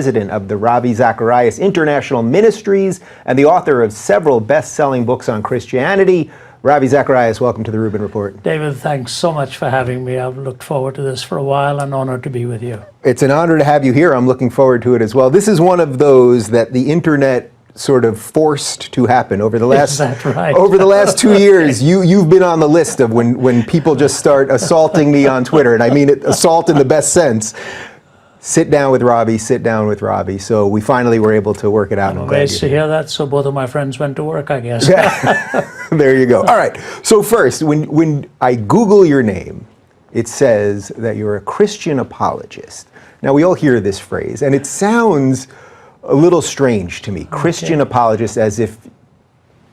President of the Ravi Zacharias International Ministries and the author of several best-selling books on Christianity. Ravi Zacharias, welcome to the Rubin Report. David, thanks so much for having me. I've looked forward to this for a while and honored to be with you. It's an honor to have you here. I'm looking forward to it as well. This is one of those that the internet sort of forced to happen over the last Is that right? over the last 2 years. You've been on the list of when people just start assaulting me on Twitter, and I mean it, assault in the best sense. Sit down with Ravi, sit down with Ravi. So we finally were able to work it out. I'm amazed to hear that. So both of my friends went to work, I guess. Yeah. There you go. All right. So first, when I Google your name, it says that you're a Christian apologist. Now, we all hear this phrase, and it sounds a little strange to me. Christian apologist, as if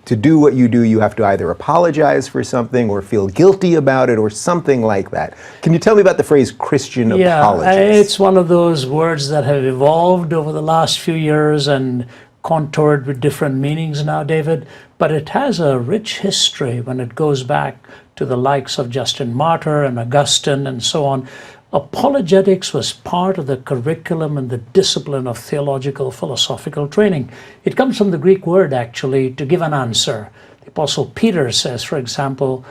to do what you do, you have to either apologize for something or feel guilty about it or something like that. Can you tell me about the phrase Christian apologist? Yeah, it's one of those words that have evolved over the last few years and contoured with different meanings now, David. But it has a rich history when it goes back to the likes of Justin Martyr and Augustine and so on. Apologetics was part of the curriculum and the discipline of theological philosophical training. It comes from the Greek word, actually, to give an answer. The Apostle Peter says, for example,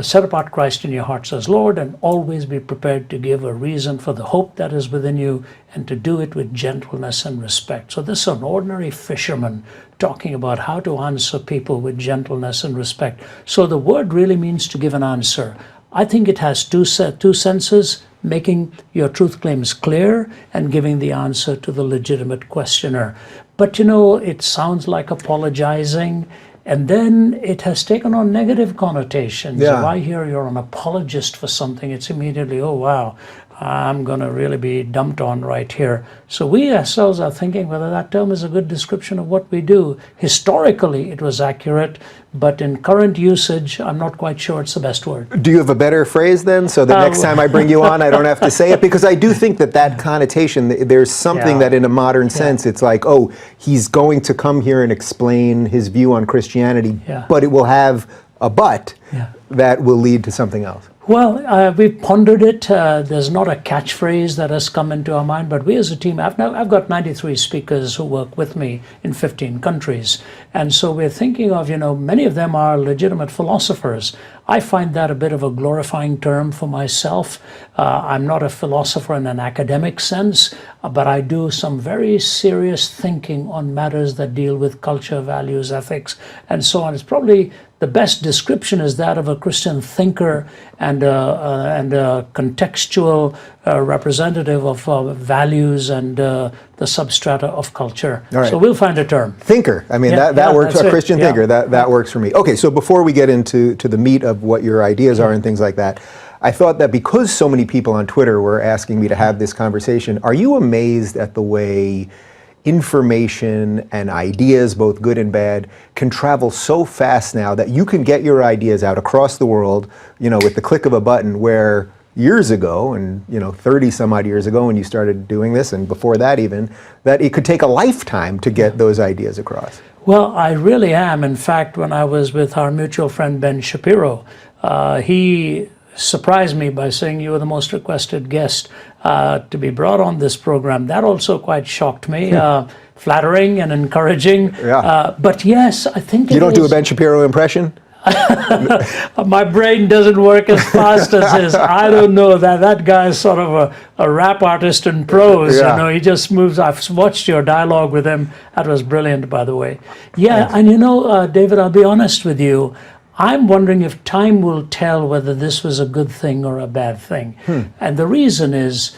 set apart Christ in your hearts as Lord, and always be prepared to give a reason for the hope that is within you, and to do it with gentleness and respect. So this is an ordinary fisherman talking about how to answer people with gentleness and respect. So the word really means to give an answer. I think it has two senses: making your truth claims clear and giving the answer to the legitimate questioner. But you know, it sounds like apologizing, and then it has taken on negative connotations. Yeah. If I hear you're an apologist for something, it's immediately, oh wow, I'm going to really be dumped on right here. So we ourselves are thinking whether that term is a good description of what we do. Historically, it was accurate, but in current usage, I'm not quite sure it's the best word. Do you have a better phrase then, so that next time I bring you on, I don't have to say it? Because I do think that connotation, there's something that in a modern sense, it's like, oh, he's going to come here and explain his view on Christianity, but it will have a but that will lead to something else. Well, we've pondered it. There's not a catchphrase that has come into our mind, but we as a team, I've got 93 speakers who work with me in 15 countries. And so we're thinking of, many of them are legitimate philosophers. I find that a bit of a glorifying term for myself. I'm not a philosopher in an academic sense, but I do some very serious thinking on matters that deal with culture, values, ethics, and so on. It's probably the best description is that of a Christian thinker and a contextual representative of values and the substrata of culture. Right. So we'll find a term. Thinker. I mean, that works. A Christian thinker. That works for me. Okay, so before we get into the meat of what your ideas are and things like that, I thought that because so many people on Twitter were asking me to have this conversation, are you amazed at the way information and ideas, both good and bad, can travel so fast now that you can get your ideas out across the world, with the click of a button, where years ago, and 30 some odd years ago when you started doing this, and before that even, that it could take a lifetime to get those ideas across? Well, I really am. In fact, when I was with our mutual friend Ben Shapiro, he surprised me by saying you were the most requested guest to be brought on this program. That also quite shocked me. Flattering and encouraging. Yeah. But yes, I think you don't do a Ben Shapiro impression? My brain doesn't work as fast as his. I don't know, that guy is sort of a rap artist in prose. Yeah. He just moves. I've watched your dialogue with him. That was brilliant, by the way. Yeah. Thanks. And David, I'll be honest with you, I'm wondering if time will tell whether this was a good thing or a bad thing. And the reason is,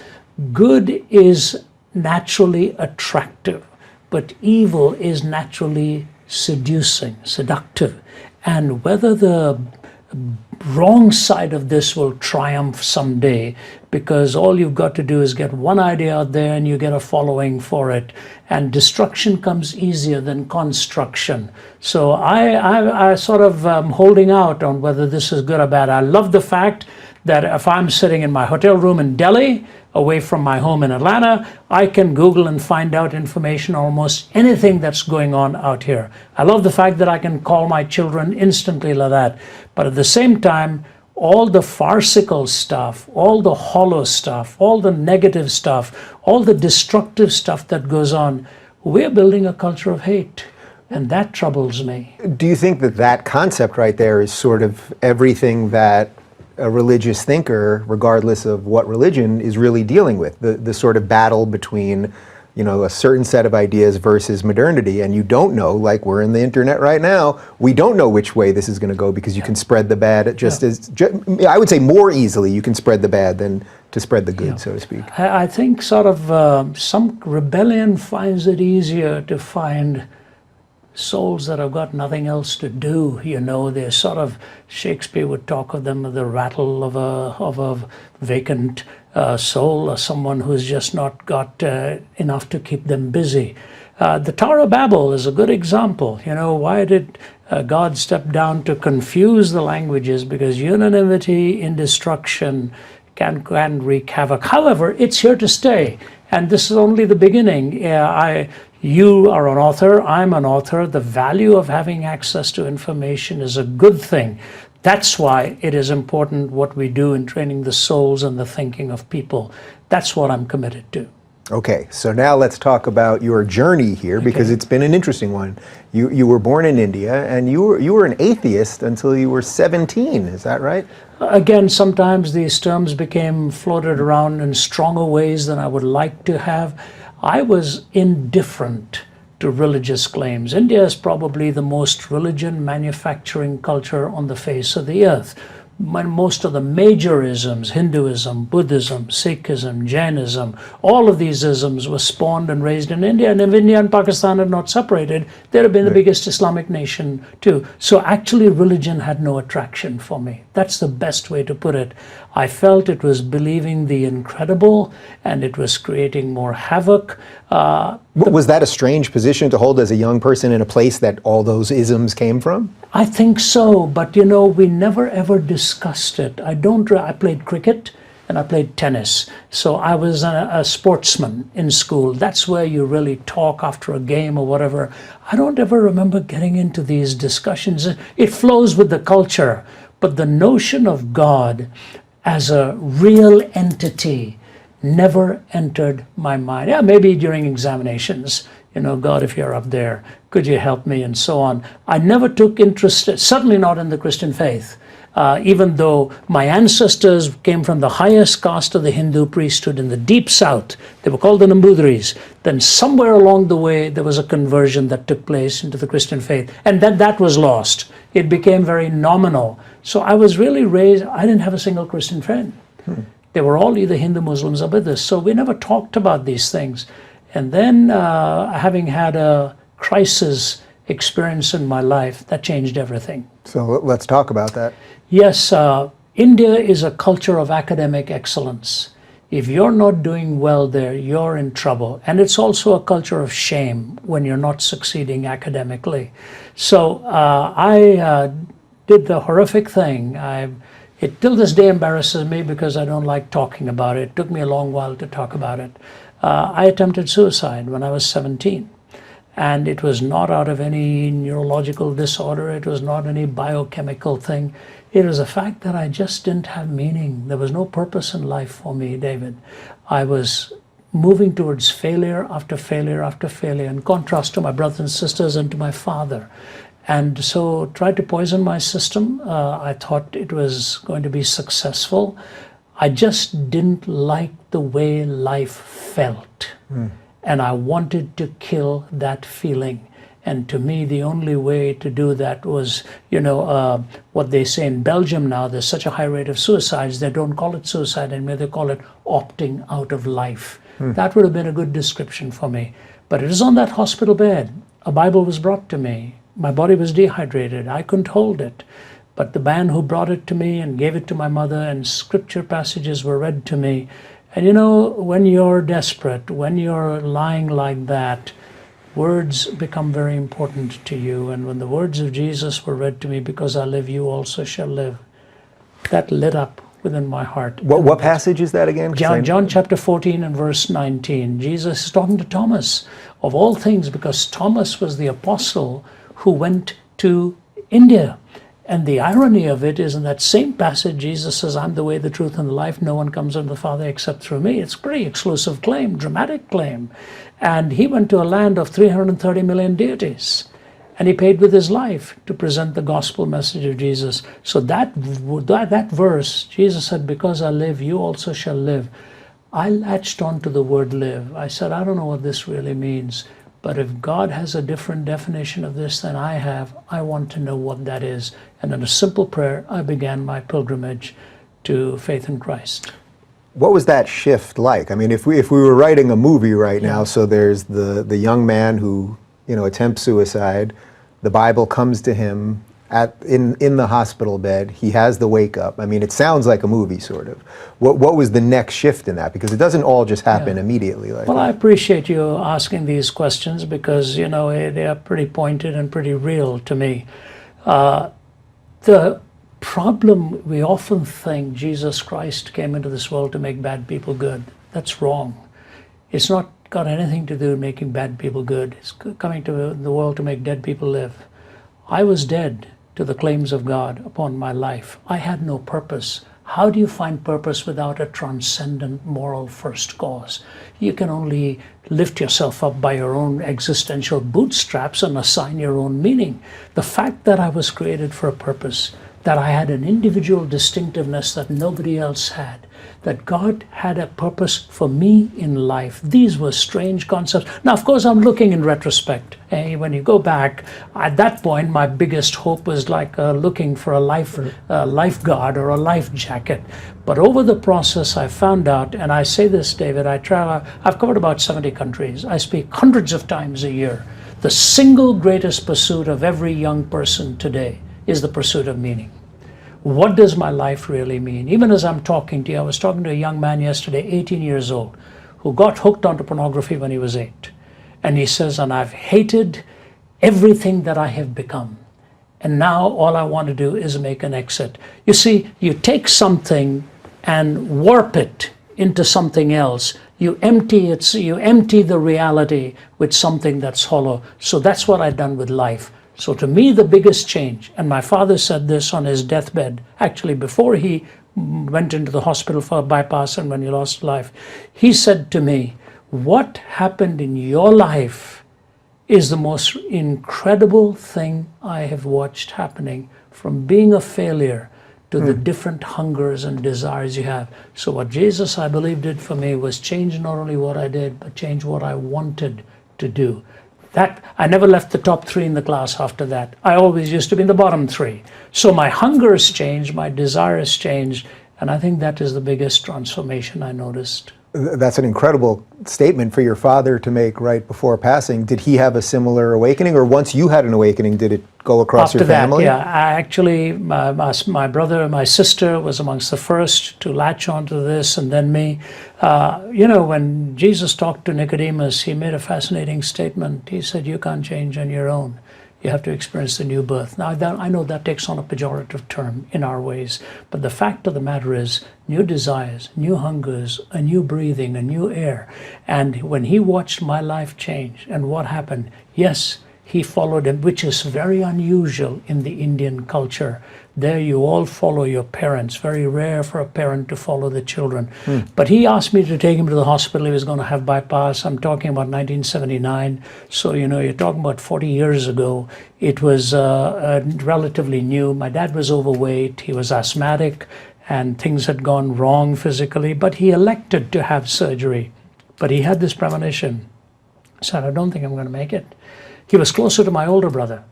good is naturally attractive, but evil is naturally seductive. And whether the wrong side of this will triumph someday, because all you've got to do is get one idea out there and you get a following for it, and destruction comes easier than construction. So I sort of holding out on whether this is good or bad. I love the fact that if I'm sitting in my hotel room in Delhi, away from my home in Atlanta, I can Google and find out information on almost anything that's going on out here. I love the fact that I can call my children instantly like that. But at the same time, all the farcical stuff, all the hollow stuff, all the negative stuff, all the destructive stuff that goes on, we're building a culture of hate. And that troubles me. Do you think that that concept right there is sort of everything that a religious thinker, regardless of what religion, is really dealing with? The sort of battle between, you know, a certain set of ideas versus modernity, and you don't know, like we're in the internet right now, we don't know which way this is going to go, because you can spread the bad I would say more easily you can spread the bad than to spread the good, so to speak. I think sort of some rebellion finds it easier to find souls that have got nothing else to do. You know, they're sort of, Shakespeare would talk of them, the rattle of a vacant soul, or someone who's just not got enough to keep them busy. The Tower of Babel is a good example. You know, why did God step down to confuse the languages? Because unanimity in destruction can wreak havoc. However, it's here to stay, and this is only the beginning. You are an author, I'm an author. The value of having access to information is a good thing. That's why it is important what we do in training the souls and the thinking of people. That's what I'm committed to. Okay, so now let's talk about your journey here, because it's been an interesting one. You were born in India, and you were an atheist until you were 17, is that right? Again, sometimes these terms became floated around in stronger ways than I would like to have. I was indifferent to religious claims. India is probably the most religion manufacturing culture on the face of the earth. Most of the major isms, Hinduism, Buddhism, Sikhism, Jainism, all of these isms were spawned and raised in India. And if India and Pakistan had not separated, they'd have been the biggest Islamic nation too. So actually religion had no attraction for me. That's the best way to put it. I felt it was believing the incredible, and it was creating more havoc. Was that a strange position to hold as a young person in a place that all those isms came from? I think so, but you know, we never ever discussed it. I played cricket and I played tennis. So I was a sportsman in school. That's where you really talk after a game or whatever. I don't ever remember getting into these discussions. It flows with the culture, but the notion of God as a real entity never entered my mind. Yeah, maybe during examinations, you know, God, if you're up there, could you help me, and so on. I never took interest, certainly not in the Christian faith, even though my ancestors came from the highest caste of the Hindu priesthood in the deep south. They were called the Nambudris. Then somewhere along the way, there was a conversion that took place into the Christian faith, and then that was lost. It became very nominal. So I was really raised, I didn't have a single Christian friend. They were all either Hindu, Muslims, or Buddhists. So we never talked about these things. And then having had a crisis experience in my life, that changed everything. So let's talk about that. Yes, India is a culture of academic excellence. If you're not doing well there, you're in trouble. And it's also a culture of shame when you're not succeeding academically. So I did the horrific thing. It till this day embarrasses me because I don't like talking about it. It took me a long while to talk about it. I attempted suicide when I was 17. And it was not out of any neurological disorder. It was not any biochemical thing. It was a fact that I just didn't have meaning. There was no purpose in life for me, David. I was moving towards failure after failure after failure, in contrast to my brothers and sisters and to my father. And so tried to poison my system. I thought it was going to be successful. I just didn't like the way life felt. And I wanted to kill that feeling. And to me, the only way to do that was, what they say in Belgium now, there's such a high rate of suicides, they don't call it suicide anymore, they call it opting out of life. That would have been a good description for me. But it is on that hospital bed. A Bible was brought to me. My body was dehydrated. I couldn't hold it. But the man who brought it to me and gave it to my mother, and scripture passages were read to me. And when you're desperate, when you're lying like that, words become very important to you. And when the words of Jesus were read to me, because I live, you also shall live, that lit up within my heart. What passage is that again? John chapter 14 and verse 19. Jesus is talking to Thomas, of all things, because Thomas was the apostle who went to India. And the irony of it is in that same passage, Jesus says, I'm the way, the truth, and the life. No one comes unto the Father except through me. It's a pretty exclusive claim, dramatic claim. And he went to a land of 330 million deities. And he paid with his life to present the gospel message of Jesus. So that verse, Jesus said, because I live, you also shall live. I latched on to the word live. I said, I don't know what this really means. But if God has a different definition of this than I have, I want to know what that is. And in a simple prayer, I began my pilgrimage to faith in Christ. What was that shift like? I mean, if we were writing a movie right now, so there's the young man who, attempts suicide, the Bible comes to him in the hospital bed, he has the wake up. I mean, it sounds like a movie, sort of. What was the next shift in that? Because it doesn't all just happen immediately. Like well, I appreciate you asking these questions because, they are pretty pointed and pretty real to me. The problem, we often think Jesus Christ came into this world to make bad people good. That's wrong. It's not got anything to do with making bad people good. It's coming to the world to make dead people live. I was dead to the claims of God upon my life. I had no purpose. How do you find purpose without a transcendent moral first cause? You can only lift yourself up by your own existential bootstraps and assign your own meaning. The fact that I was created for a purpose, that I had an individual distinctiveness that nobody else had, that God had a purpose for me in life. These were strange concepts. Now, of course, I'm looking in retrospect. When you go back, at that point, my biggest hope was like looking for a lifeguard or a life jacket. But over the process, I found out, and I say this, David, I've covered about 70 countries. I speak hundreds of times a year. The single greatest pursuit of every young person today is the pursuit of meaning. What does my life really mean? Even as I'm talking to you, I was talking to a young man yesterday, 18 years old, who got hooked onto pornography when he was 8. And he says, and I've hated everything that I have become. And now all I want to do is make an exit. You see, you take something and warp it into something else. You empty it, you empty the reality with something that's hollow. So that's what I've done with life. So to me, the biggest change, and my father said this on his deathbed, actually before he went into the hospital for a bypass and when he lost life, he said to me, what happened in your life is the most incredible thing I have watched happening, from being a failure to the different hungers and desires you have. So what Jesus, I believe, did for me was change not only what I did, but change what I wanted to do. That I never left the top 3 in the class after that. I always used to be in the bottom 3. So my hungers changed, my desires changed, and I think that is the biggest transformation I noticed. That's an incredible statement for your father to make right before passing. Did he have a similar awakening, or once you had an awakening, did it go across your family? After that, my brother, my sister was amongst the first to latch onto this, and then me. When Jesus talked to Nicodemus, he made a fascinating statement. He said, you can't change on your own. You have to experience the new birth. Now, I know that takes on a pejorative term in our ways, but the fact of the matter is, new desires, new hungers, a new breathing, a new air. And when he watched my life change, and what happened, yes, he followed him, which is very unusual in the Indian culture. There you all follow your parents. Very rare for a parent to follow the children. But he asked me to take him to the hospital. He was going to have bypass. I'm talking about 1979. So, you're talking about 40 years ago. It was relatively new. My dad was overweight. He was asthmatic, and things had gone wrong physically. But he elected to have surgery. But he had this premonition. He said, I don't think I'm going to make it. He was closer to my older brother.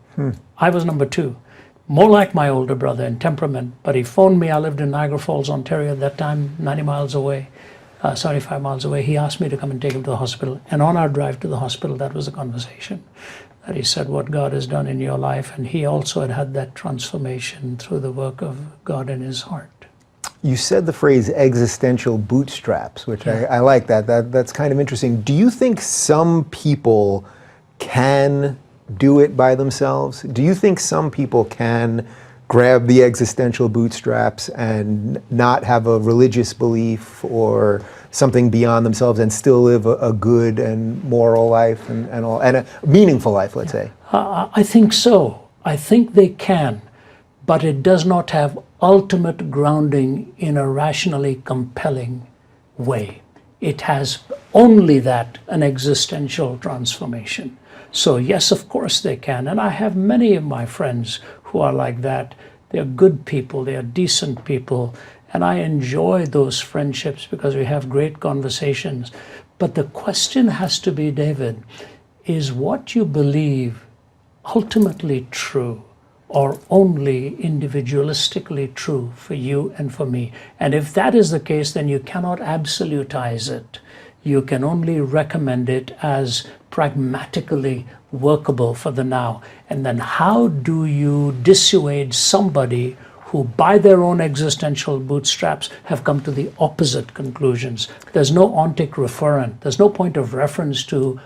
I was number 2. More like my older brother in temperament, but he phoned me. I lived in Niagara Falls, Ontario at that time, 90 miles away, 75 miles away. He asked me to come and take him to the hospital. And on our drive to the hospital, that was the conversation. That he said, what God has done in your life. And he also had that transformation through the work of God in his heart. You said the phrase existential bootstraps, which I like that. That's kind of interesting. Do you think some people can do it by themselves? Do you think some people can grab the existential bootstraps and not have a religious belief or something beyond themselves and still live a good and moral life and a meaningful life, let's say? I think so. I think they can. but it does not have ultimate grounding in a rationally compelling way. It has only that, an existential transformation. So yes, of course they can. And I have many of my friends who are like that. They're good people, they're decent people, and I enjoy those friendships because we have great conversations. But the question has to be, David, is what you believe ultimately true or only individualistically true for you and for me? And if that is the case, then you cannot absolutize it. You can only recommend it as pragmatically workable for the now. And then how do you dissuade somebody who by their own existential bootstraps have come to the opposite conclusions? There's no ontic referent. There's no point of reference to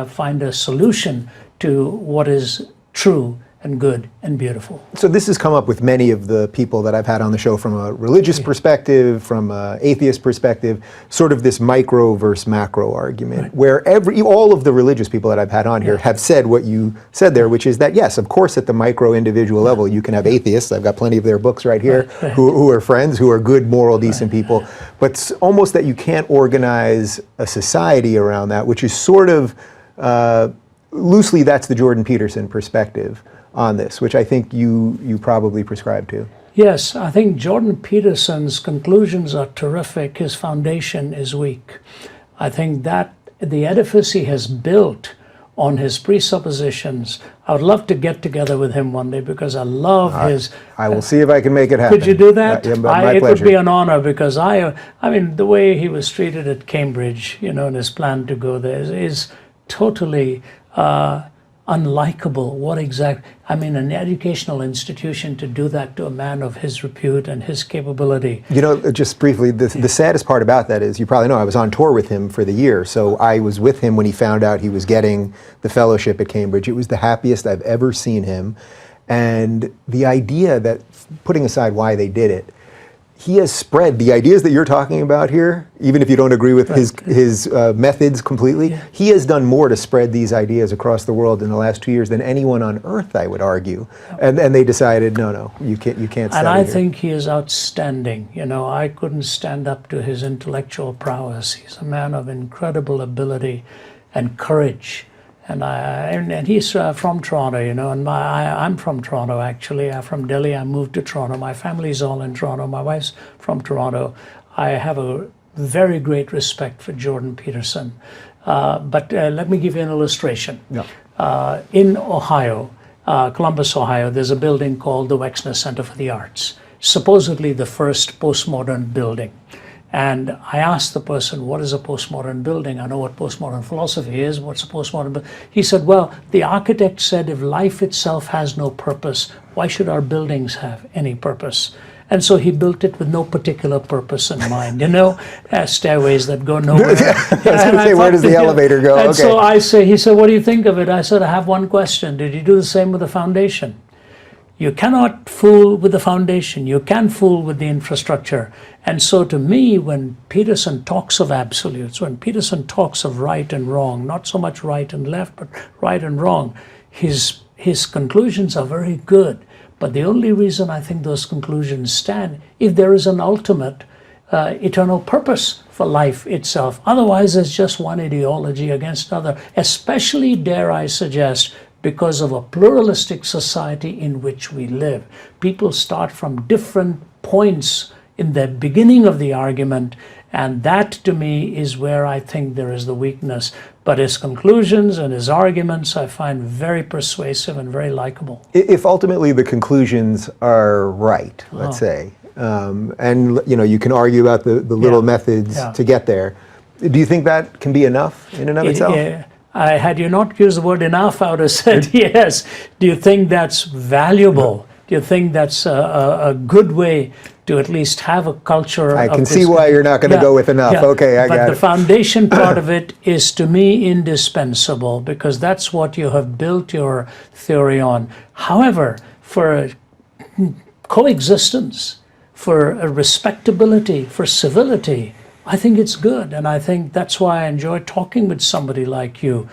find a solution to what is true and good and beautiful. So this has come up with many of the people that I've had on the show from a religious perspective, from an atheist perspective, sort of this micro versus macro argument, where all of the religious people that I've had on here have said what you said there, which is that, yes, of course, at the micro individual level, you can have atheists. I've got plenty of their books right here, who are friends, who are good, moral, decent people. But it's almost that you can't organize a society around that, which is sort of, loosely, that's the Jordan Peterson perspective on this, which I think you probably prescribe to. Yes, I think Jordan Peterson's conclusions are terrific. His foundation is weak. I think that the edifice he has built on his presuppositions, I would love to get together with him one day because I love his... I will see if I can make it happen. Could you do that? Yeah, my it pleasure. would be an honor because I mean, the way he was treated at Cambridge, and his plan to go there is totally unlikable. An educational institution to do that to a man of his repute and his capability. Just briefly, the saddest part about that is, you probably know, I was on tour with him for the year, so I was with him when he found out he was getting the fellowship at Cambridge. It was the happiest I've ever seen him. And the idea that, putting aside why they did it, he has spread the ideas that you're talking about here, even if you don't agree with his methods completely. Yeah. He has done more to spread these ideas across the world in the last 2 years than anyone on earth, I would argue. And they decided, no, you can't. And I think he is outstanding. I couldn't stand up to his intellectual prowess. He's a man of incredible ability and courage. And he's from Toronto, and I'm from Toronto, actually. I'm from Delhi. I moved to Toronto. My family's all in Toronto. My wife's from Toronto. I have a very great respect for Jordan Peterson. But let me give you an illustration. Yeah. In Ohio, Columbus, Ohio, there's a building called the Wexner Center for the Arts, supposedly the first postmodern building. And I asked the person, what is a postmodern building? I know what postmodern philosophy is. What's a postmodern building? He said, well, the architect said if life itself has no purpose, why should our buildings have any purpose? And so he built it with no particular purpose in mind, stairways that go nowhere. I was going to say, where does the elevator go? And so he said, what do you think of it? I said, I have one question. Did you do the same with the foundation? You cannot fool with the foundation. You can fool with the infrastructure. And so to me, when Peterson talks of absolutes, when Peterson talks of right and wrong, not so much right and left, but right and wrong, his conclusions are very good. But the only reason I think those conclusions stand, if there is an ultimate eternal purpose for life itself. Otherwise, it's just one ideology against another, especially, dare I suggest, because of a pluralistic society in which we live. People start from different points in the beginning of the argument, and that to me is where I think there is the weakness. But his conclusions and his arguments I find very persuasive and very likable. If ultimately the conclusions are right, let's say, and you can argue about the little methods to get there, do you think that can be enough in and of itself? Had you not used the word enough, I would have said yes. Do you think that's valuable? Do you think that's a good way to at least have a culture? I can see why you're not going to go with enough. Yeah. Okay, I got it. But the foundation part of it is, to me, indispensable, because that's what you have built your theory on. However, for coexistence, for respectability, for civility, I think it's good, and I think that's why I enjoy talking with somebody like you.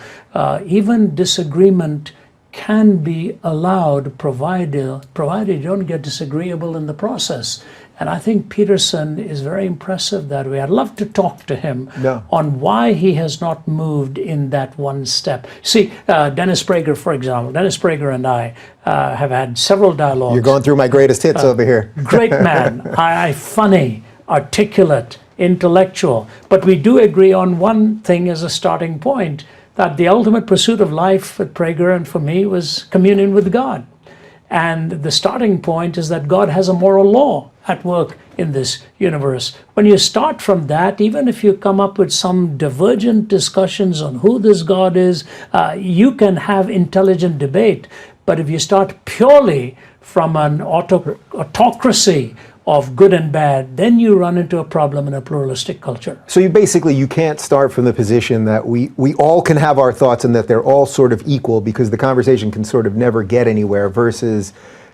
Even disagreement can be allowed, provided you don't get disagreeable in the process. And I think Peterson is very impressive that way. I'd love to talk to him on why he has not moved in that one step. See, Dennis Prager, for example. Dennis Prager and I have had several dialogues. You're going through my greatest hits over here. Great man. Funny, articulate, intellectual. But we do agree on one thing as a starting point, that the ultimate pursuit of life with Prager and for me was communion with God. And the starting point is that God has a moral law at work in this universe. When you start from that, even if you come up with some divergent discussions on who this God is, you can have intelligent debate. But if you start purely from an autocracy of good and bad, then you run into a problem in a pluralistic culture. So you can't start from the position that we all can have our thoughts and that they're all sort of equal, because the conversation can sort of never get anywhere, versus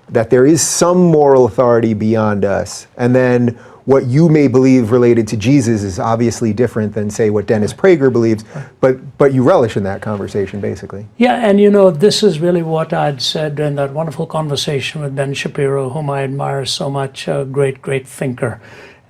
that there is some moral authority beyond us. And then what you may believe related to Jesus is obviously different than, say, what Dennis Prager believes, but you relish in that conversation, basically. Yeah, and this is really what I'd said in that wonderful conversation with Ben Shapiro, whom I admire so much, a great, great thinker.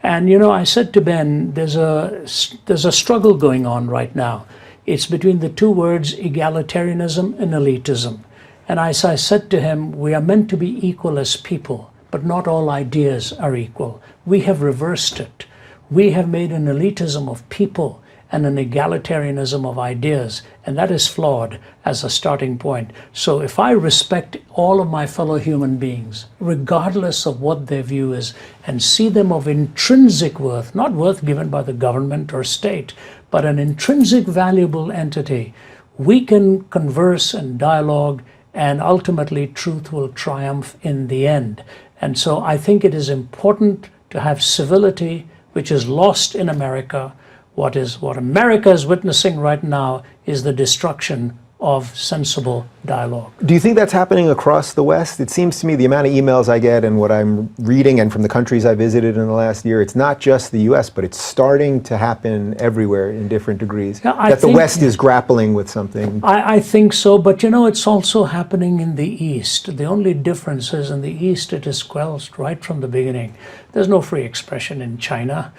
And I said to Ben, there's a struggle going on right now. It's between the two words egalitarianism and elitism. And as I said to him, we are meant to be equal as people, but not all ideas are equal. We have reversed it. We have made an elitism of people and an egalitarianism of ideas, and that is flawed as a starting point. So if I respect all of my fellow human beings, regardless of what their view is, and see them of intrinsic worth, not worth given by the government or state, but an intrinsic valuable entity, we can converse and dialogue, and ultimately truth will triumph in the end. And so I think it is important to have civility, which is lost in America. What America is witnessing right now is the destruction of sensible dialogue. Do you think that's happening across the West? It seems to me the amount of emails I get and what I'm reading, and from the countries I visited in the last year, it's not just the US, but it's starting to happen everywhere in different degrees. Yeah, the West is grappling with something. I think so, but it's also happening in the East. The only difference is in the East it is squelched right from the beginning. There's no free expression in China.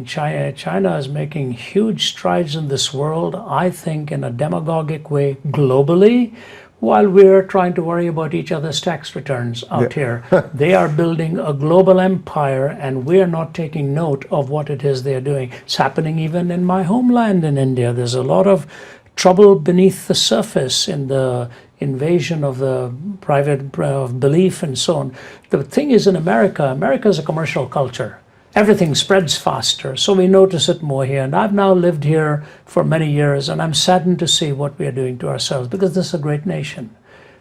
China is making huge strides in this world, I think, in a demagogic way globally, while we're trying to worry about each other's tax returns out here. They are building a global empire, and we're not taking note of what it is they're doing. It's happening even in my homeland in India. There's a lot of trouble beneath the surface in the invasion of the private belief and so on. The thing is, in America is a commercial culture. Everything spreads faster, so we notice it more here. And I've now lived here for many years, and I'm saddened to see what we are doing to ourselves, because this is a great nation.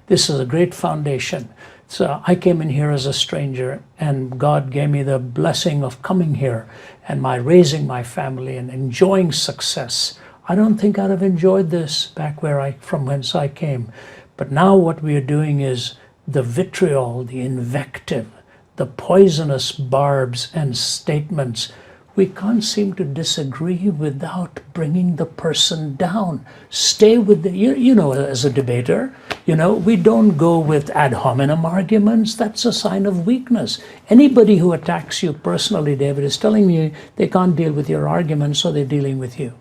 This is a great foundation. So I came in here as a stranger, and God gave me the blessing of coming here and raising my family and enjoying success. I don't think I'd have enjoyed this back from whence I came. But now what we are doing is the vitriol, the invective, the poisonous barbs and statements. We can't seem to disagree without bringing the person down. Stay with as a debater, we don't go with ad hominem arguments. That's a sign of weakness. Anybody who attacks you personally, David, is telling you they can't deal with your arguments, so they're dealing with you.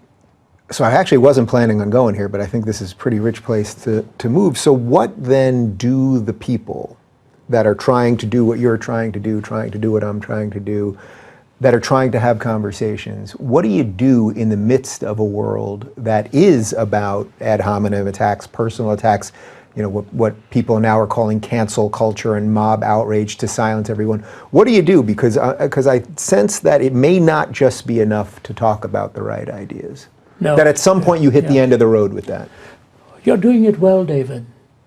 So I actually wasn't planning on going here, but I think this is a pretty rich place to move. So what then do the people that are trying to do what you're trying to do what I'm trying to do, that are trying to have conversations, what do you do in the midst of a world that is about ad hominem attacks, personal attacks, what people now are calling cancel culture and mob outrage to silence everyone? What do you do? Because I sense that it may not just be enough to talk about the right ideas. No. That at some point you hit the end of the road with that. You're doing it well, David.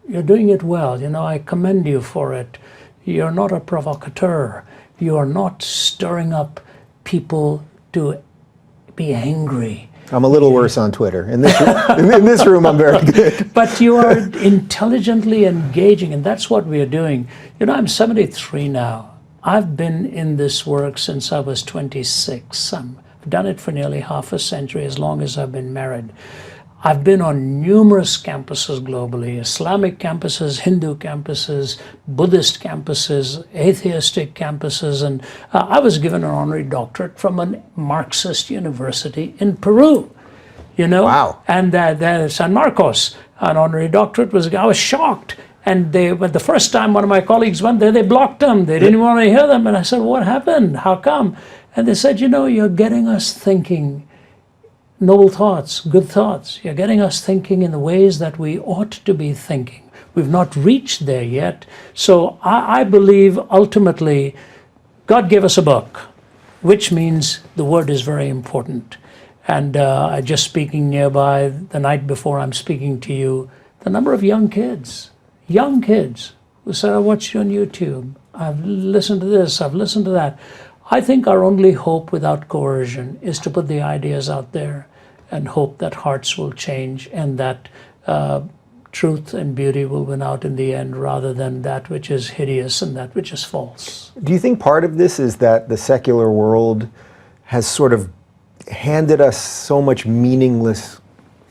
You're doing it well. I commend you for it. You're not a provocateur. You are not stirring up people to be angry. I'm a little worse on Twitter. In this room, I'm very good. But you are intelligently engaging, and that's what we are doing. I'm 73 now. I've been in this work since I was 26. I've done it for nearly half a century, as long as I've been married. I've been on numerous campuses globally, Islamic campuses, Hindu campuses, Buddhist campuses, atheistic campuses, and I was given an honorary doctorate from a Marxist university in Peru, you know? Wow. And San Marcos, an honorary doctorate I was shocked. And but the first time one of my colleagues went there, they blocked them. They didn't want to hear them. And I said, what happened? How come? And they said, you're getting us thinking noble thoughts, good thoughts. You're getting us thinking in the ways that we ought to be thinking. We've not reached there yet. So I believe ultimately God gave us a book, which means the word is very important. And just speaking nearby the night before I'm speaking to you, the number of young kids who said, I watched you on YouTube. I've listened to this, I've listened to that. I think our only hope without coercion is to put the ideas out there and hope that hearts will change and that truth and beauty will win out in the end rather than that which is hideous and that which is false. Do you think part of this is that the secular world has sort of handed us so much meaningless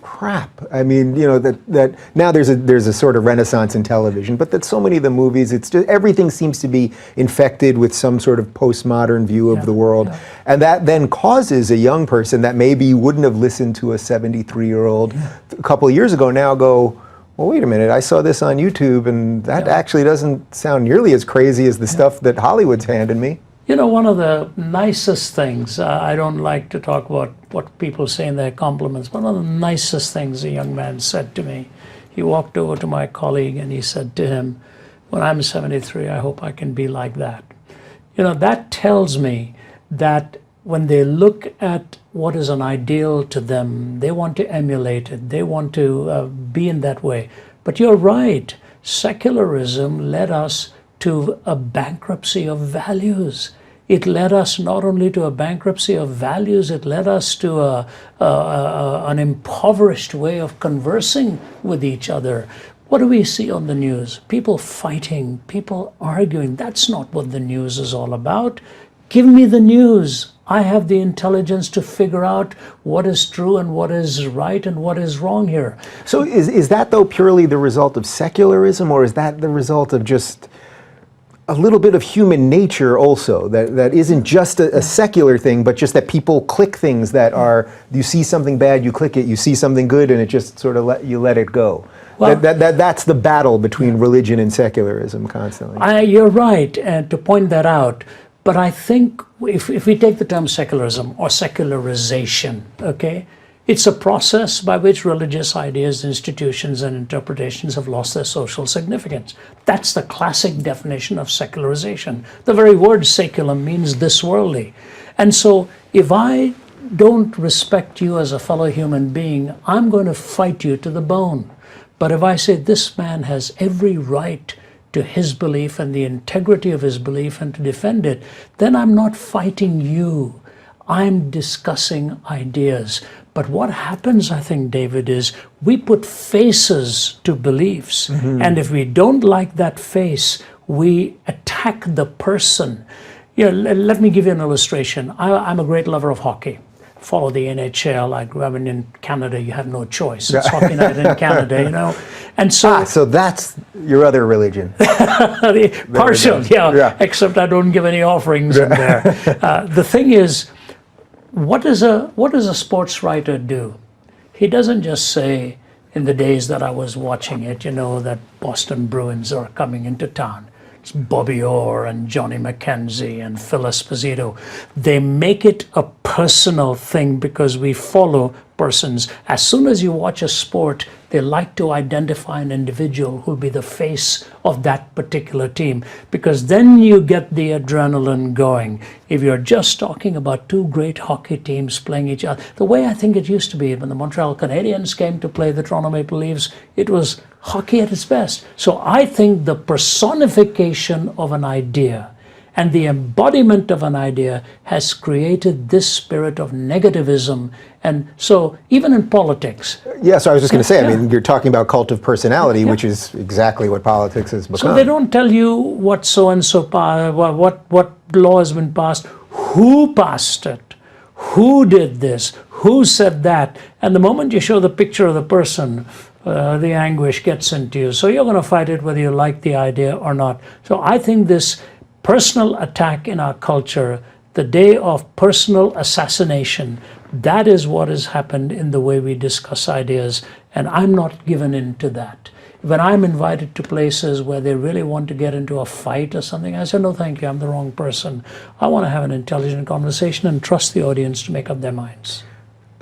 crap? I mean, that now there's a sort of renaissance in television, but that so many of the movies, it's just everything seems to be infected with some sort of postmodern view of the world. Yeah. And that then causes a young person that maybe wouldn't have listened to a 73-year-old a couple of years ago now go, well, wait a minute, I saw this on YouTube and that actually doesn't sound nearly as crazy as the stuff that Hollywood's handed me. One of the nicest things, I don't like to talk about what people say in their compliments, but one of the nicest things a young man said to me, he walked over to my colleague and he said to him, when I'm 73, I hope I can be like that. That tells me that when they look at what is an ideal to them, they want to emulate it, they want to be in that way. But you're right, secularism led us to a bankruptcy of values. It led us not only to a bankruptcy of values, it led us to an impoverished way of conversing with each other. What do we see on the news? People fighting, people arguing. That's not what the news is all about. Give me the news. I have the intelligence to figure out what is true and what is right and what is wrong here. So is that, though, purely the result of secularism, or is that the result of just a little bit of human nature also, that isn't just a secular thing, but just that people click things that are, you see something bad, you click it, you see something good, and it just sort of let it go. Well, that's the battle between religion and secularism constantly. You're right, and to point that out, but I think if we take the term secularism or secularization, okay, it's a process by which religious ideas, institutions, and interpretations have lost their social significance. That's the classic definition of secularization. The very word secular means this worldly. And so if I don't respect you as a fellow human being, I'm going to fight you to the bone. But if I say this man has every right to his belief and the integrity of his belief and to defend it, then I'm not fighting you. I'm discussing ideas. But what happens, I think, David, is we put faces to beliefs. Mm-hmm. And if we don't like that face, we attack the person. Let me give you an illustration. I'm a great lover of hockey. Follow the NHL. I grew up in Canada. You have no choice. It's hockey night in Canada, And so, so that's your other religion. Partial, yeah. Except I don't give any offerings in there. The thing is, what does a sports writer do? He doesn't just say, in the days that I was watching it, that Boston Bruins are coming into town. It's Bobby Orr and Johnny McKenzie and Phil Esposito. They make it a personal thing because we follow persons. As soon as you watch a sport, they like to identify an individual who'll be the face of that particular team, because then you get the adrenaline going. If you're just talking about two great hockey teams playing each other, the way I think it used to be when the Montreal Canadiens came to play the Toronto Maple Leafs, it was hockey at its best. So I think the personification of an idea and the embodiment of an idea has created this spirit of negativism. And so even in politics. Yeah, so I was just going to say, I mean, you're talking about cult of personality, which is exactly what politics has become. So they don't tell you what so-and-so, what law has been passed, who passed it, Who did this? Who said that? And the moment you show the picture of the person, the anguish gets into you. So you're going to fight it whether you like the idea or not. So I think this personal attack in our culture, the day of personal assassination, that is what has happened in the way we discuss ideas. And I'm not given in to that. When I'm invited to places where they really want to get into a fight or something, I say, no, thank you, I'm the wrong person. I want to have an intelligent conversation and trust the audience to make up their minds.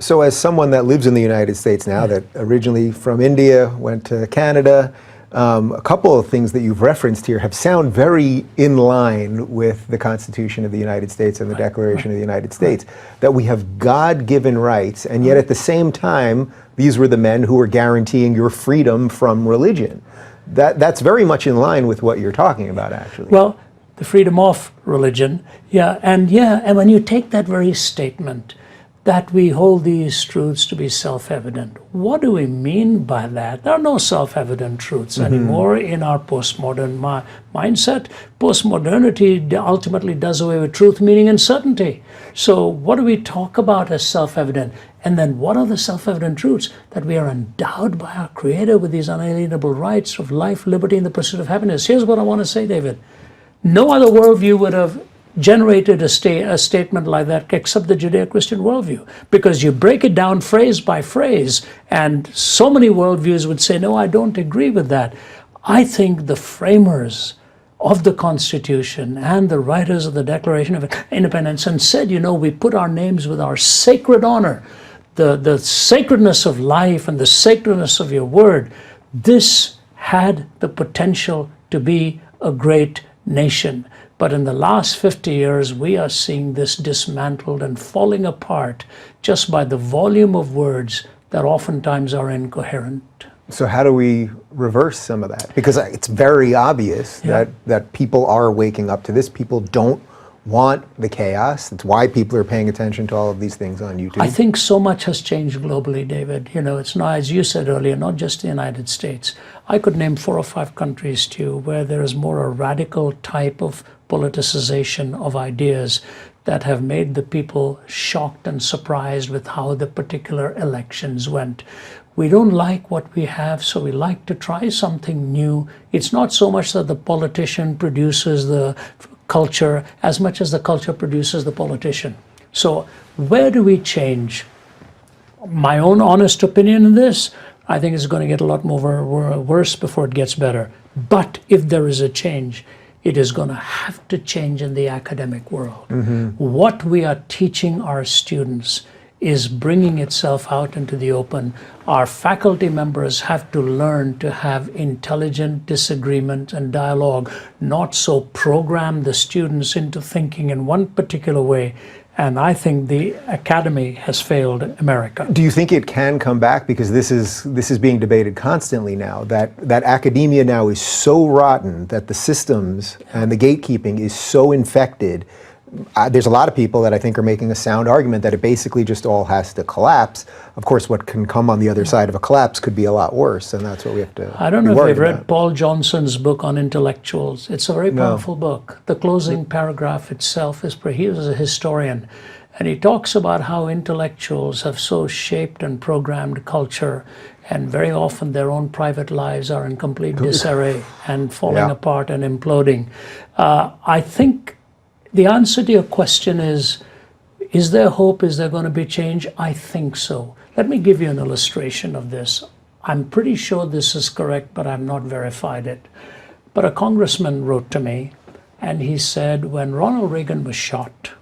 So as someone that lives in the United States now, that originally from India, went to Canada, a couple of things that you've referenced here have sound very in line with the Constitution of the United States and the Declaration of the United States, that we have God-given rights, and yet at the same time, these were the men who were guaranteeing your freedom from religion. That's very much in line with what you're talking about, actually. Well, the freedom of religion, and when you take that very statement, that we hold these truths to be self-evident. What do we mean by that? There are no self-evident truths anymore in our postmodern mindset. Postmodernity ultimately does away with truth, meaning, and certainty. So what do we talk about as self-evident? And then what are the self-evident truths? That we are endowed by our Creator with these unalienable rights of life, liberty, and the pursuit of happiness. Here's what I want to say, David. No other worldview would have generated a statement like that except the Judeo-Christian worldview, because you break it down phrase by phrase, and so many worldviews would say, no, I don't agree with that. I think the framers of the Constitution and the writers of the Declaration of Independence and said, we put our names with our sacred honor, the sacredness of life and the sacredness of your word. This had the potential to be a great nation. But in the last 50 years, we are seeing this dismantled and falling apart just by the volume of words that oftentimes are incoherent. So how do we reverse some of that? Because it's very obvious that people are waking up to this. People don't want the chaos. It's why people are paying attention to all of these things on YouTube. I think so much has changed globally, David. It's not, as you said earlier, not just the United States. I could name 4 or 5 countries to you where there is more a radical type of politicization of ideas that have made the people shocked and surprised with how the particular elections went. We don't like what we have, so we like to try something new. It's not so much that the politician produces the culture as much as the culture produces the politician. So where do we change? My own honest opinion in this, I think it's going to get a lot more worse before it gets better. But if there is a change, it is going to have to change in the academic world. What we are teaching our students is bringing itself out into the open. Our faculty members have to learn to have intelligent disagreement and dialogue, not so program the students into thinking in one particular way. And I think the academy has failed America. Do you think it can come back? Because this is being debated constantly now, that academia now is so rotten, that the systems and the gatekeeping is so infected. There's a lot of people that I think are making a sound argument that it basically just all has to collapse. Of course, what can come on the other side of a collapse could be a lot worse, and that's what we have to I don't know if you've read about. Paul Johnson's book on intellectuals. It's a very powerful book. The closing paragraph itself is, he was a historian, and he talks about how intellectuals have so shaped and programmed culture, and very often their own private lives are in complete disarray and falling apart and imploding. I think the answer to your question is there hope? Is there going to be change? I think so. Let me give you an illustration of this. I'm pretty sure this is correct, but I've not verified it. But a congressman wrote to me, and he said when Ronald Reagan was shot,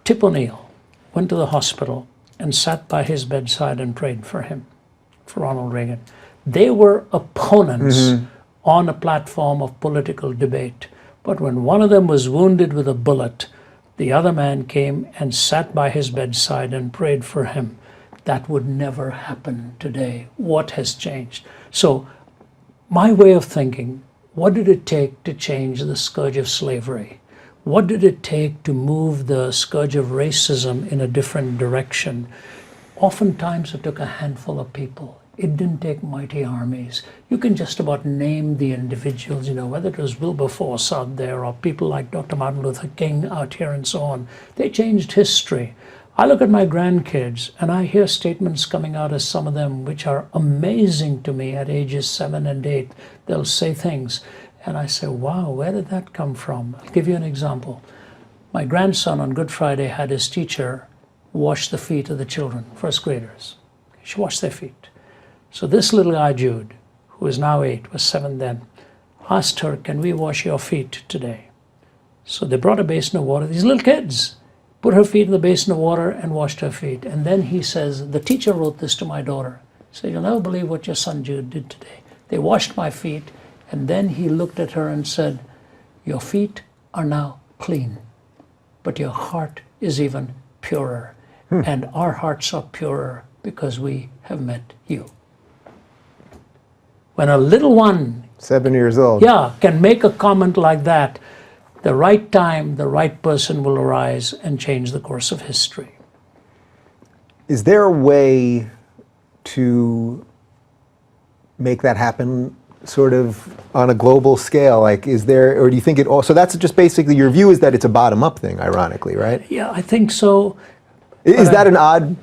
Tip O'Neill went to the hospital and sat by his bedside and prayed for him, for Ronald Reagan. They were opponents on a platform of political debate. But when one of them was wounded with a bullet, the other man came and sat by his bedside and prayed for him. That would never happen today. What has changed? So my way of thinking, what did it take to change the scourge of slavery? What did it take to move the scourge of racism in a different direction? Oftentimes it took a handful of people. It didn't take mighty armies. You can just about name the individuals, whether it was Wilberforce out there or people like Dr. Martin Luther King out here and so on. They changed history. I look at my grandkids and I hear statements coming out of some of them which are amazing to me at ages 7 and 8. They'll say things and I say, wow, where did that come from? I'll give you an example. My grandson on Good Friday had his teacher wash the feet of the children, first graders. She washed their feet. So this little guy, Jude, who is now 8, was 7 then, asked her, can we wash your feet today? So they brought a basin of water. These little kids put her feet in the basin of water and washed her feet. And then he says, the teacher wrote this to my daughter. He said, you'll never believe what your son Jude did today. They washed my feet. And then he looked at her and said, your feet are now clean, but your heart is even purer. And our hearts are purer because we have met you. When a little one, 7 years old, can make a comment like that, the right time, the right person will arise and change the course of history. Is there a way to make that happen sort of on a global scale? Like, is there, or do you think it also, that's just basically, your view is that it's a bottom-up thing, ironically, right? Yeah, I think so. Is that an odd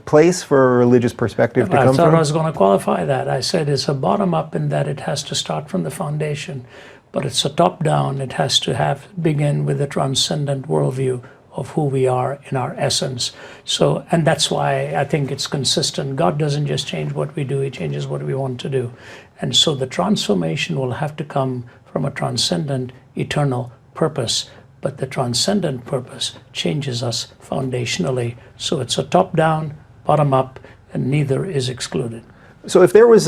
place for a religious perspective to come I thought from? I was going to qualify that. I said it's a bottom-up in that it has to start from the foundation, but it's a top-down. It has to begin with a transcendent worldview of who we are in our essence. So, and that's why I think it's consistent. God doesn't just change what we do, He changes what we want to do. And so the transformation will have to come from a transcendent, eternal purpose. But the transcendent purpose changes us foundationally. So it's a top-down, bottom-up, and neither is excluded. So if there was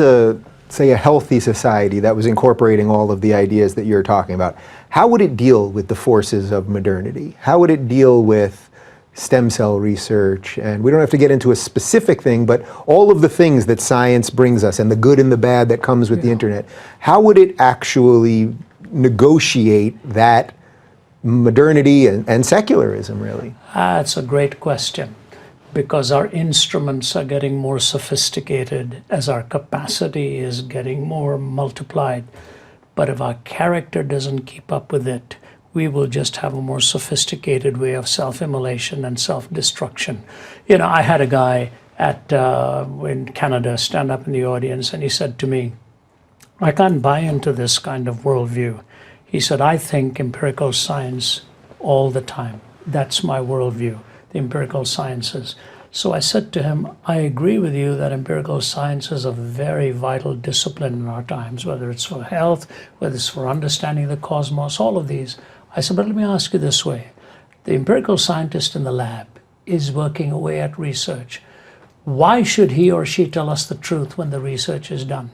say a healthy society that was incorporating all of the ideas that you're talking about, how would it deal with the forces of modernity? How would it deal with stem cell research? And we don't have to get into a specific thing, but all of the things that science brings us and the good and the bad that comes with the internet, how would it actually negotiate that modernity and secularism, really? That's a great question, because our instruments are getting more sophisticated as our capacity is getting more multiplied. But if our character doesn't keep up with it, we will just have a more sophisticated way of self-immolation and self-destruction. I had a guy in Canada stand up in the audience and he said to me, I can't buy into this kind of worldview. He said, I think empirical science all the time. That's my worldview, the empirical sciences. So I said to him, I agree with you that empirical science is a very vital discipline in our times, whether it's for health, whether it's for understanding the cosmos, all of these. I said, but let me ask you this way. The empirical scientist in the lab is working away at research. Why should he or she tell us the truth when the research is done?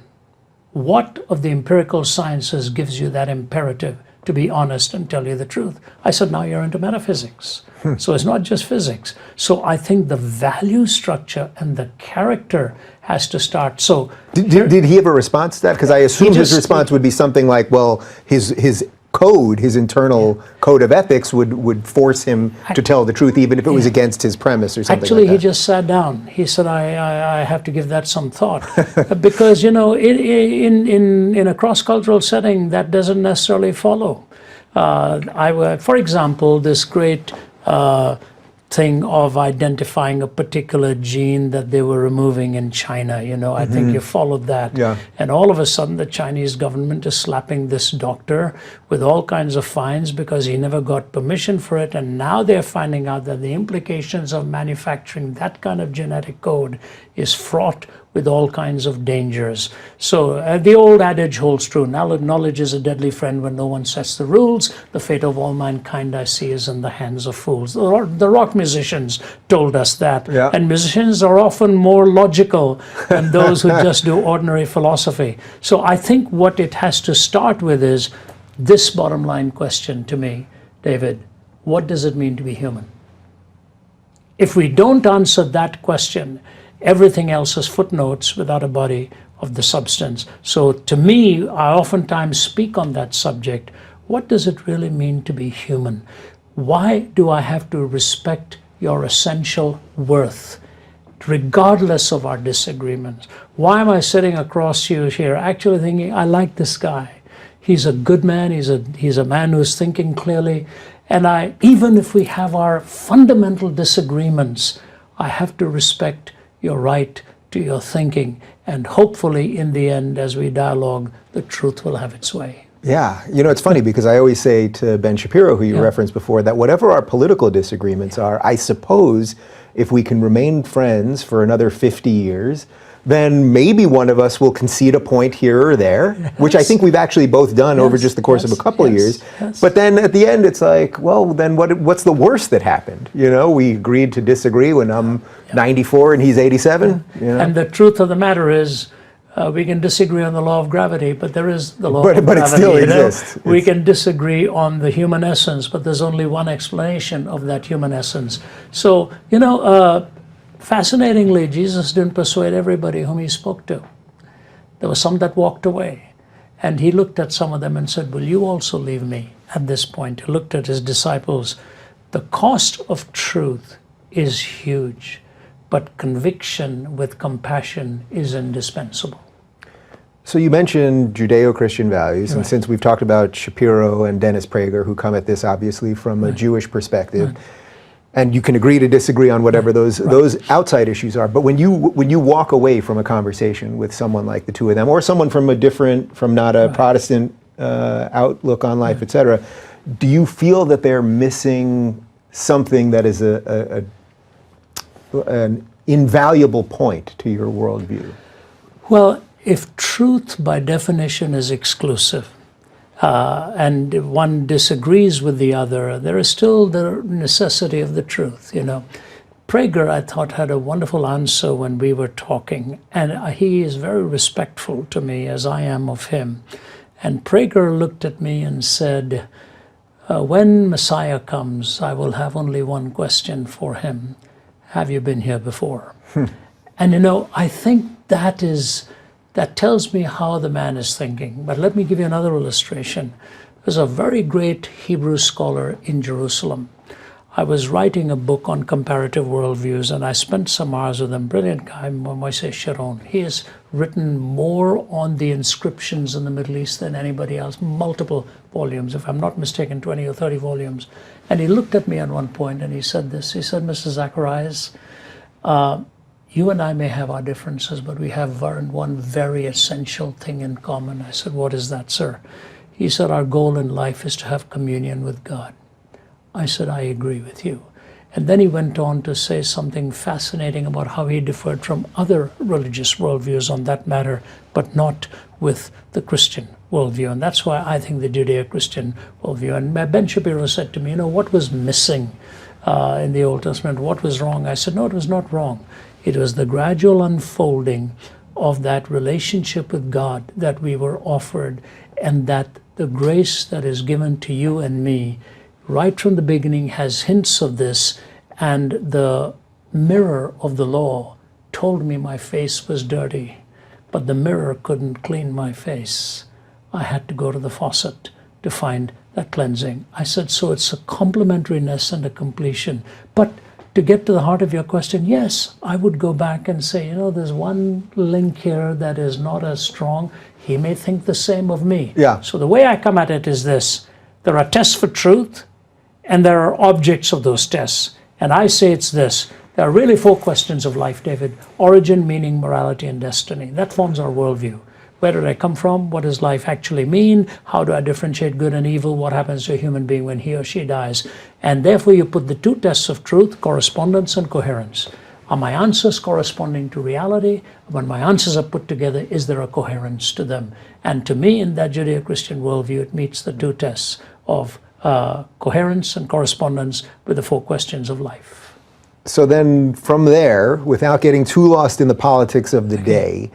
What of the empirical sciences gives you that imperative to be honest and tell you the truth? I said, now you're into metaphysics. So it's not just physics. So I think the value structure and the character has to start. So did he have a response to that? Because I assume his response would be something like, well, his code, his internal code of ethics would force him to tell the truth, even if it was against his premise or something Actually, like that. he just sat down. He said, I have to give that some thought. Because, in a cross-cultural setting, that doesn't necessarily follow. For example, this great thing of identifying a particular gene that they were removing in China. I think you followed that. Yeah. And all of a sudden, the Chinese government is slapping this doctor with all kinds of fines because he never got permission for it. And now they're finding out that the implications of manufacturing that kind of genetic code is fraught with all kinds of dangers. So the old adage holds true. Knowledge is a deadly friend when no one sets the rules. The fate of all mankind I see is in the hands of fools. The rock musicians told us that. Yeah. And musicians are often more logical than those who just do ordinary philosophy. So I think what it has to start with is this bottom line question to me, David, what does it mean to be human? If we don't answer that question, everything else is footnotes without a body of the substance. So to me, I oftentimes speak on that subject. What does it really mean to be human? Why do I have to respect your essential worth? regardless of our disagreements. Why am I sitting across you here actually thinking, I like this guy. He's a good man, he's a man who's thinking clearly. And even if we have our fundamental disagreements, I have to respect your right to your thinking. And hopefully, in the end, as we dialogue, the truth will have its way. Yeah, it's funny because I always say to Ben Shapiro, who you referenced before, that whatever our political disagreements are, I suppose if we can remain friends for another 50 years, then maybe one of us will concede a point here or there, which I think we've actually both done over just the course of a couple of years. But then at the end, it's like, well, then what's the worst that happened? We agreed to disagree when I'm 94 and he's 87. And the truth of the matter is, we can disagree on the law of gravity, but there is the law of gravity. But it still exists. We can disagree on the human essence, but there's only one explanation of that human essence. So, fascinatingly, Jesus didn't persuade everybody whom he spoke to. There were some that walked away. And he looked at some of them and said, will you also leave me at this point? He looked at his disciples. The cost of truth is huge, but conviction with compassion is indispensable. So you mentioned Judeo-Christian values, and since we've talked about Shapiro and Dennis Prager, who come at this obviously from a Jewish perspective, and you can agree to disagree on whatever those outside issues are, but when you walk away from a conversation with someone like the two of them, or someone from not a Protestant outlook on life, etc., do you feel that they're missing something that is an invaluable point to your worldview? Well, if truth by definition is exclusive, and one disagrees with the other, there is still the necessity of the truth, Prager, I thought, had a wonderful answer when we were talking, and he is very respectful to me as I am of him. And Prager looked at me and said, when Messiah comes, I will have only one question for him. Have you been here before? And I think that tells me how the man is thinking. But let me give you another illustration. There's a very great Hebrew scholar in Jerusalem. I was writing a book on comparative worldviews, and I spent some hours with him. Brilliant guy, Moisés Sharon. He has written more on the inscriptions in the Middle East than anybody else, multiple volumes, if I'm not mistaken, 20 or 30 volumes. And he looked at me at one point and he said this. He said, Mr. Zacharias, you and I may have our differences, but we have one very essential thing in common. I said, what is that, sir? He said, our goal in life is to have communion with God. I said, I agree with you. And then he went on to say something fascinating about how he differed from other religious worldviews on that matter, but not with the Christian worldview. And that's why I think the Judeo-Christian worldview. And Ben Shapiro said to me, what was missing in the Old Testament? What was wrong? I said, no, it was not wrong. It was the gradual unfolding of that relationship with God that we were offered, and that the grace that is given to you and me right from the beginning has hints of this. And the mirror of the law told me my face was dirty, but the mirror couldn't clean my face. I had to go to the faucet to find that cleansing. I said, so it's a complementariness and a completion. But to get to the heart of your question, yes, I would go back and say, there's one link here that is not as strong. He may think the same of me. Yeah. So the way I come at it is this. There are tests for truth, and there are objects of those tests. And I say it's this. There are really 4 questions of life, David. Origin, meaning, morality, and destiny. That forms our worldview. Where did I come from? What does life actually mean? How do I differentiate good and evil? What happens to a human being when he or she dies? And therefore you put the 2 tests of truth, correspondence and coherence. Are my answers corresponding to reality? When my answers are put together, is there a coherence to them? And to me, in that Judeo-Christian worldview, it meets the 2 tests of coherence and correspondence with the 4 questions of life. So then from there, without getting too lost in the politics of the day,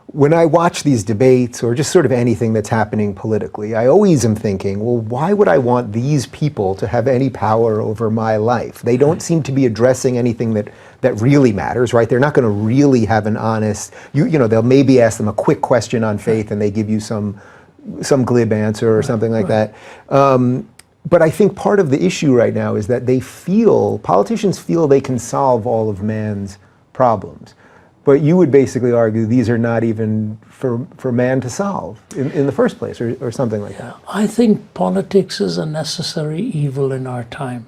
when I watch these debates or just sort of anything that's happening politically, I always am thinking, well, why would I want these people to have any power over my life? They don't seem to be addressing anything that really matters, right? They're not going to really have an honest, they'll maybe ask them a quick question on faith and they give you some glib answer or something like that. But I think part of the issue right now is that politicians feel they can solve all of man's problems. But you would basically argue these are not even for man to solve in the first place, or something like that. I think politics is a necessary evil in our time.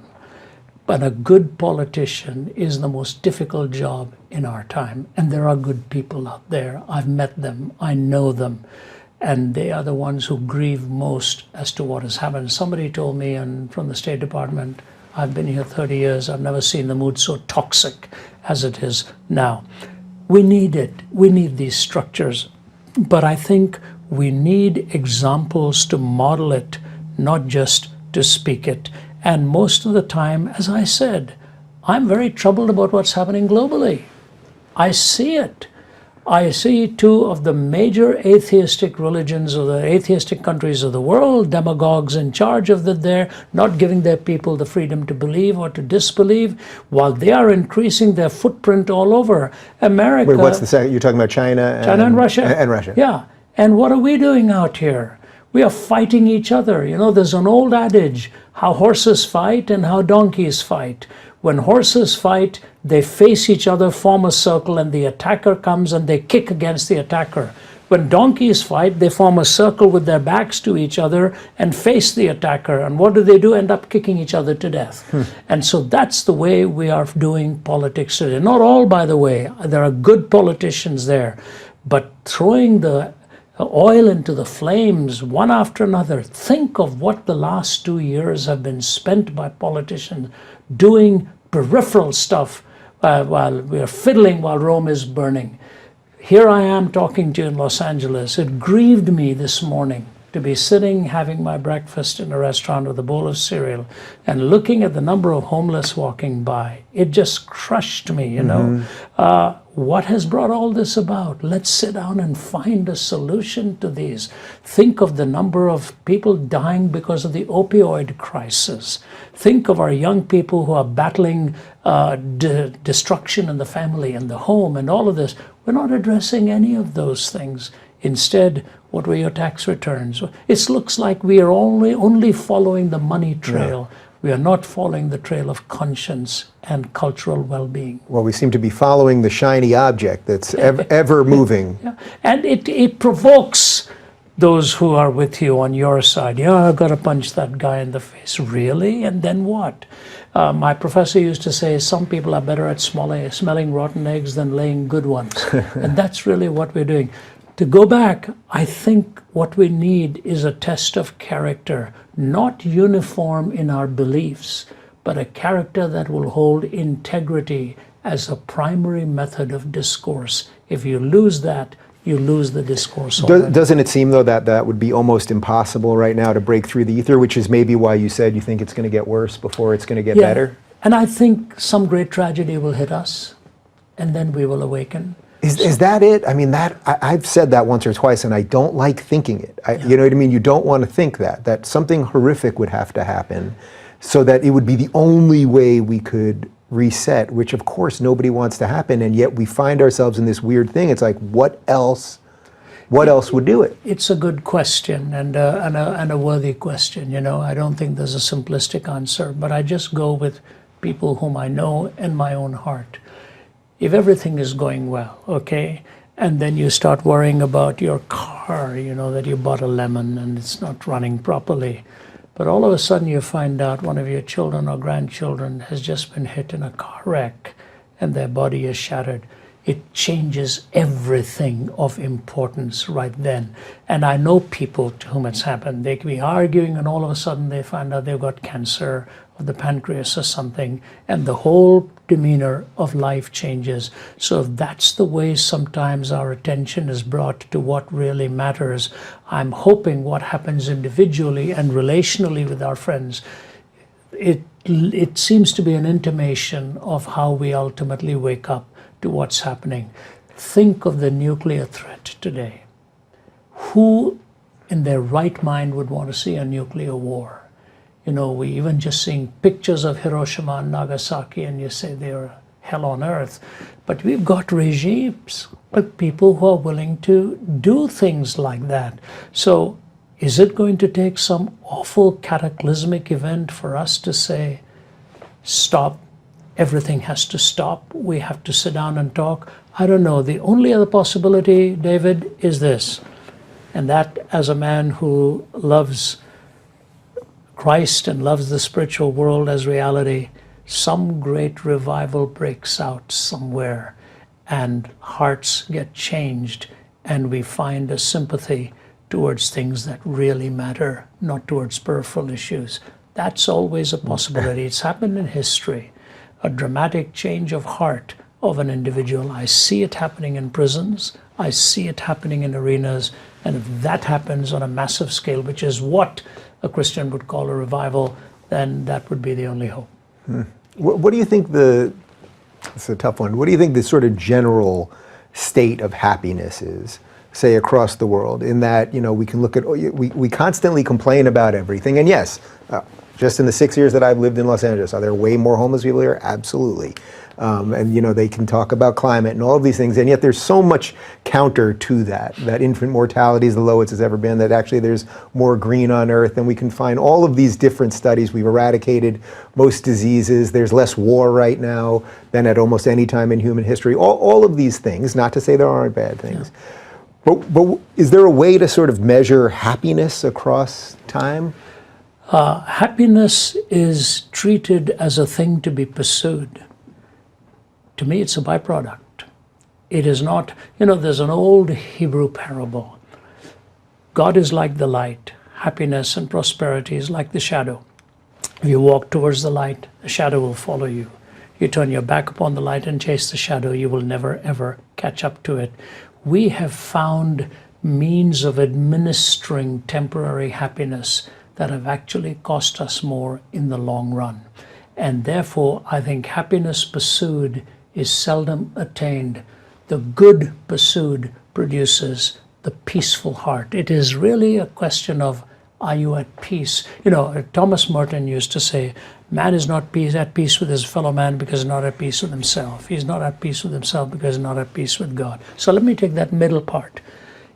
But a good politician is the most difficult job in our time. And there are good people out there. I've met them. I know them. And they are the ones who grieve most as to what has happened. Somebody told me from the State Department, I've been here 30 years, I've never seen the mood so toxic as it is now. We need it. We need these structures. But I think we need examples to model it, not just to speak it. And most of the time, as I said, I'm very troubled about what's happening globally. I see it. I see two of the major atheistic religions or the atheistic countries of the world, demagogues in charge of there, not giving their people the freedom to believe or to disbelieve, while they are increasing their footprint all over America. Wait, what's the second? You're talking about China and Russia? And Russia. Yeah. And what are we doing out here? We are fighting each other. You know, there's an old adage, how horses fight and how donkeys fight. When horses fight, they face each other, form a circle, and the attacker comes and they kick against the attacker. When donkeys fight, they form a circle with their backs to each other and face the attacker. And what do? End up kicking each other to death. And so that's the way we are doing politics today. Not all, by the way. There are good politicians there. But throwing the oil into the flames one after another. Think of what the last 2 years have been spent by politicians doing peripheral stuff while we are fiddling while Rome is burning. Here I am talking to you in Los Angeles. It grieved me this morning to be sitting having my breakfast in a restaurant with a bowl of cereal and looking at the number of homeless walking by. It just crushed me, you know. What has brought all this about? Let's sit down and find a solution to these. Think of the number of people dying because of the opioid crisis. Think of our young people who are battling destruction in the family and the home and all of this. We're not addressing any of those things. Instead, what were your tax returns? It looks like we are only following the money trail. Yeah. We are not following the trail of conscience and cultural well-being. Well, we seem to be following the shiny object that's ever moving. Yeah. And it provokes those who are with you on your side. Yeah, I've got to punch that guy in the face. Really? And then what? My professor used to say some people are better at smelling rotten eggs than laying good ones. And that's really what we're doing. To go back, I think what we need is a test of character, not uniform in our beliefs, but a character that will hold integrity as a primary method of discourse. If you lose that, you lose the discourse. Doesn't it seem, though, that would be almost impossible right now to break through the ether, which is maybe why you said you think it's going to get worse before it's going to get better? And I think some great tragedy will hit us, and then we will awaken. Is that it? I mean, I've said that once or twice, and I don't like thinking it. You know what I mean? You don't want to think that something horrific would have to happen so that it would be the only way we could reset, which of course nobody wants to happen, and yet we find ourselves in this weird thing. It's like, what else would do it? It's a good question and a worthy question. You know, I don't think there's a simplistic answer, but I just go with people whom I know in my own heart. If everything is going well, okay, and then you start worrying about your car, you know, that you bought a lemon and it's not running properly, but all of a sudden you find out one of your children or grandchildren has just been hit in a car wreck and their body is shattered. It changes everything of importance right then. And I know people to whom it's happened. They can be arguing and all of a sudden they find out they've got cancer of the pancreas or something, and the whole demeanor of life changes. So if that's the way sometimes our attention is brought to what really matters, I'm hoping what happens individually and relationally with our friends, it seems to be an intimation of how we ultimately wake up to what's happening. Think of the nuclear threat today. Who in their right mind would want to see a nuclear war? You know, we even just seeing pictures of Hiroshima and Nagasaki and you say they're hell on earth. But we've got regimes with people who are willing to do things like that. So is it going to take some awful cataclysmic event for us to say, stop, everything has to stop. We have to sit down and talk. I don't know. The only other possibility, David, is this. And that, as a man who loves Christ and loves the spiritual world as reality, some great revival breaks out somewhere and hearts get changed and we find a sympathy towards things that really matter, not towards peripheral issues. That's always a possibility. It's happened in history. A dramatic change of heart of an individual. I see it happening in prisons. I see it happening in arenas. And if that happens on a massive scale, which is what a Christian would call a revival, then that would be the only hope. What do you think it's a tough one, what do you think the sort of general state of happiness is, say, across the world, in that, we can look at, we constantly complain about everything, and yes, just in the 6 years that I've lived in Los Angeles, are there way more homeless people here? Absolutely. And they can talk about climate and all of these things, and yet there's so much counter to that infant mortality is the lowest it's ever been, that actually there's more green on earth, and we can find all of these different studies. We've eradicated most diseases. There's less war right now than at almost any time in human history. All of these things, not to say there aren't bad things. Yeah. But is there a way to sort of measure happiness across time? Happiness is treated as a thing to be pursued. To me, it's a byproduct. It is not, there's an old Hebrew parable. God is like the light. Happiness and prosperity is like the shadow. If you walk towards the light, the shadow will follow you. You turn your back upon the light and chase the shadow, you will never, ever catch up to it. We have found means of administering temporary happiness that have actually cost us more in the long run. And therefore, I think happiness pursued is seldom attained. The good pursued produces the peaceful heart. It is really a question of, are you at peace? Thomas Merton used to say, man is not at peace with his fellow man because he's not at peace with himself. He's not at peace with himself because he's not at peace with God. So let me take that middle part.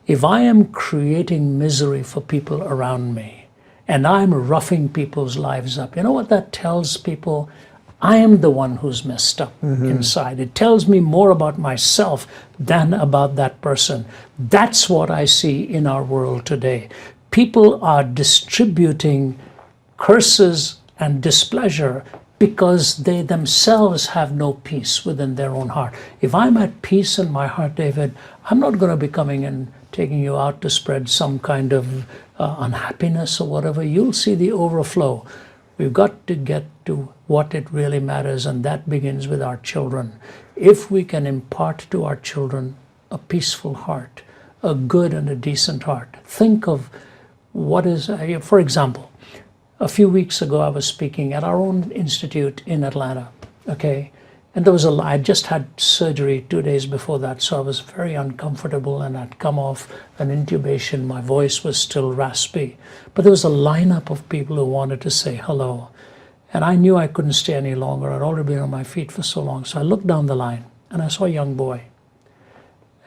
If I am creating misery for people around me, and I'm roughing people's lives up, you know what that tells people? I am the one who's messed up inside. It tells me more about myself than about that person. That's what I see in our world today. People are distributing curses and displeasure because they themselves have no peace within their own heart. If I'm at peace in my heart, David, I'm not going to be coming and taking you out to spread some kind of unhappiness or whatever. You'll see the overflow. We've got to get to what it really matters, and that begins with our children. If we can impart to our children a peaceful heart, a good and a decent heart. Think of what is, for example, a few weeks ago I was speaking at our own institute in Atlanta, okay? And there was I just had surgery 2 days before that, so I was very uncomfortable, and I'd come off an intubation. My voice was still raspy. But there was a lineup of people who wanted to say hello. And I knew I couldn't stay any longer. I'd already been on my feet for so long. So I looked down the line, and I saw a young boy.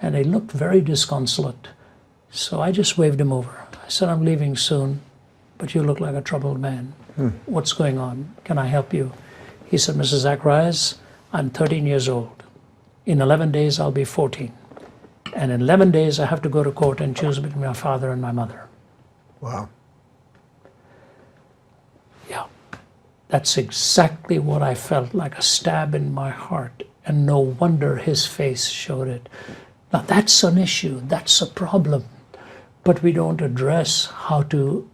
And he looked very disconsolate. So I just waved him over. I said, I'm leaving soon, but you look like a troubled man. What's going on? Can I help you? He said, Mr. Zacharias, I'm 13 years old. In 11 days, I'll be 14. And in 11 days, I have to go to court and choose between my father and my mother. Wow. Yeah. That's exactly what I felt, like a stab in my heart. And no wonder his face showed it. Now, that's an issue. That's a problem. But we don't address how to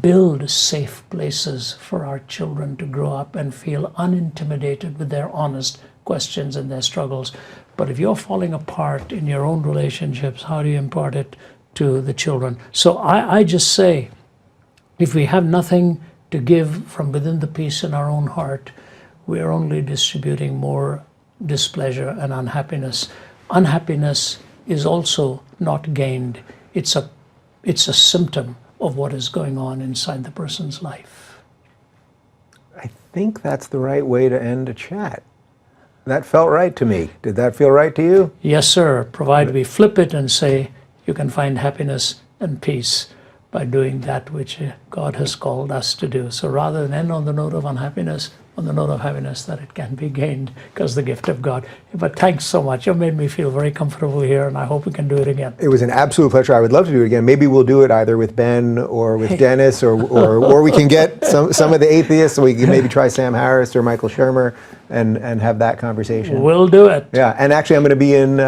build safe places for our children to grow up and feel unintimidated with their honest questions and their struggles. But if you're falling apart in your own relationships, how do you impart it to the children? So I just say, if we have nothing to give from within the peace in our own heart, we are only distributing more displeasure and unhappiness. Unhappiness is also not gained. It's a symptom of what is going on inside the person's life. I think that's the right way to end a chat. That felt right to me. Did that feel right to you? Yes, sir. Provided we flip it and say, you can find happiness and peace by doing that which God has called us to do. So rather than end on the note of unhappiness, on the note of happiness, that it can be gained because the gift of God. But thanks so much. You made me feel very comfortable here, and I hope we can do it again. It was an absolute pleasure. I would love to do it again. Maybe we'll do it either with Ben or with Dennis, or we can get some of the atheists. So we can maybe try Sam Harris or Michael Shermer and have that conversation. We'll do it. Yeah, and actually I'm going to be in